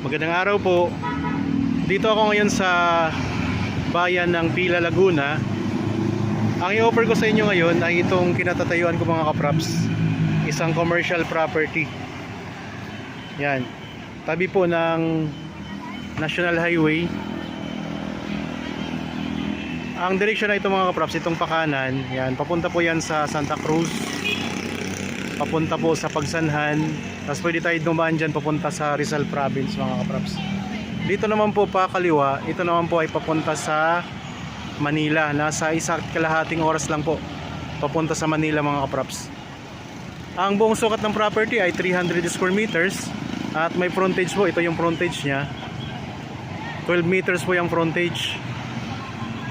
Magandang araw po. Dito ako ngayon sa bayan ng Pila, Laguna. Ang i-offer ko sa inyo ngayon ay itong kinatatayuan ko mga kapraps. Isang commercial property. Yan. Tabi po ng National Highway. Ang direksyon na ito mga kapraps, itong pakanan. Yan. Papunta po yan sa Santa Cruz. Papunta po sa Pagsanhan. Tapos pwede tayo dumaan dyan papunta sa Rizal Province mga kapraps. Dito naman po pa kaliwa, ito naman po ay papunta sa Manila. Nasa 1.5 oras lang po papunta sa Manila mga kapraps. Ang buong sukat ng property ay 300 square meters. At may frontage po, ito yung frontage nya. 12 meters po yung frontage.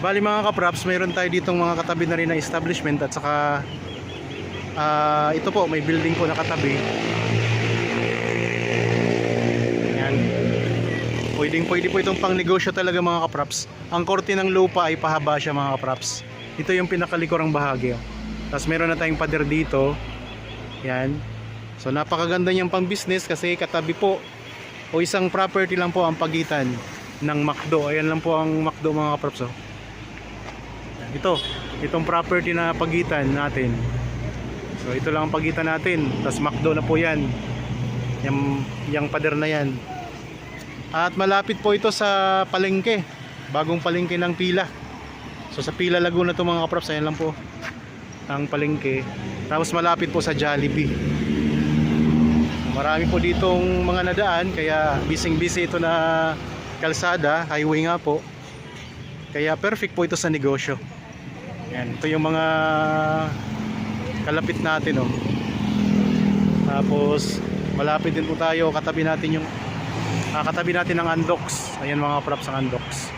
Bali mga kapraps, mayroon tayo ditong mga katabi na rin na establishment. At saka ito po, may building po na katabi. Pwede po itong pang negosyo talaga mga kapraps. Ang korte ng lupa ay pahaba siya mga kapraps. Ito yung pinakalikurang bahagi. Tapos meron na tayong pader dito. Yan. So napakaganda niyang pang business kasi katabi po o isang property lang po ang pagitan ng McDo. Ayan lang po ang McDo mga kapraps. Itong property na pagitan natin. So ito lang ang pagitan natin. Tapos McDo na po yan. Yung pader na yan. At malapit po ito sa palengke, bagong palengke ng Pila. So sa Pila, Laguna to mga kapraps, ayan lang po ang palengke. Tapos malapit po sa Jollibee. Marami po ditong mga nadaan, kaya busy ito na kalsada, highway nga po. Kaya perfect po ito sa negosyo. Ayan, ito yung mga kalapit natin Tapos malapit din po tayo, katabi natin ng Andox. Ayan mga props ang Andox.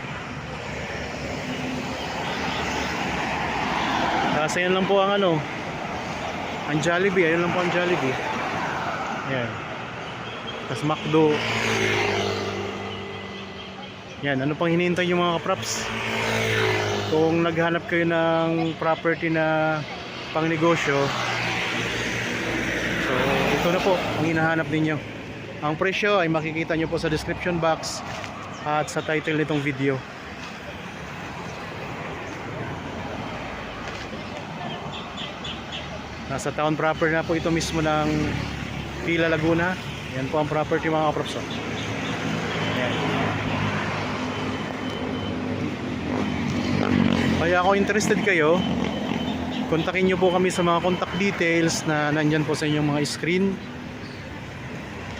Tapos ayan lang po ang ang Jollibee. Ayan lang po ang Jollibee. Ayan. Tapos McDo. Yan, ano pang hinihintay yung mga props? Kung naghanap kayo ng property na pang negosyo, so ito na po ang hinahanap ninyo. Ang presyo ay makikita nyo po sa description box at sa title nitong video. Nasa town proper na po ito mismo ng Pila, Laguna. Yan po ang property mga kaprops. Yan. Kaya kung interested kayo, kontakin nyo po kami sa mga contact details na nandyan po sa inyong mga screen.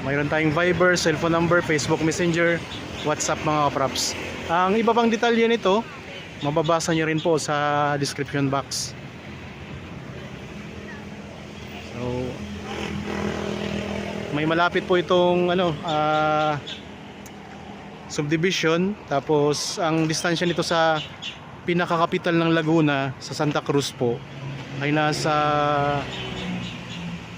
Mayroon tayong Viber, cellphone number, Facebook Messenger, WhatsApp mga kapraps. Ang iba pang detalye nito, mababasa nyo rin po sa description box. So, may malapit po itong subdivision. Tapos ang distansya nito sa pinakakapital ng Laguna, sa Santa Cruz po, ay nasa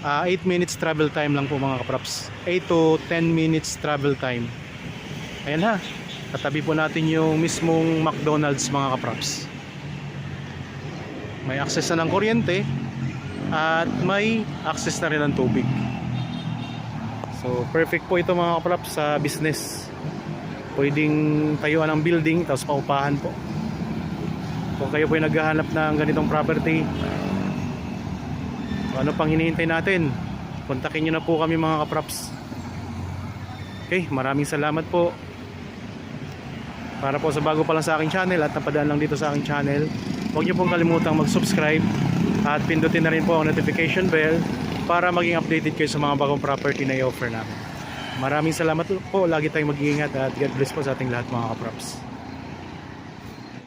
8 minutes travel time lang po mga kapraps. 8 to 10 minutes travel time. Ayan ha. Katabi po natin yung mismong McDonald's mga kapraps. May access na ng kuryente at may access na rin ng tubig. So perfect po ito mga kapraps sa business. Pwedeng tayuan ng building tapos paupahan po. Kung kayo po ay naghahanap ng ganitong property, ano pang hinihintay natin? Kontakin nyo na po kami mga kapraps. Okay, maraming salamat po. Para po sa bago pa lang sa aking channel at napadaan lang dito sa aking channel, huwag nyo pong kalimutang mag-subscribe at pindutin na rin po ang notification bell para maging updated kayo sa mga bagong property na i-offer namin. Maraming salamat po. Lagi tayong mag-iingat at God bless po sa ating lahat mga kapraps.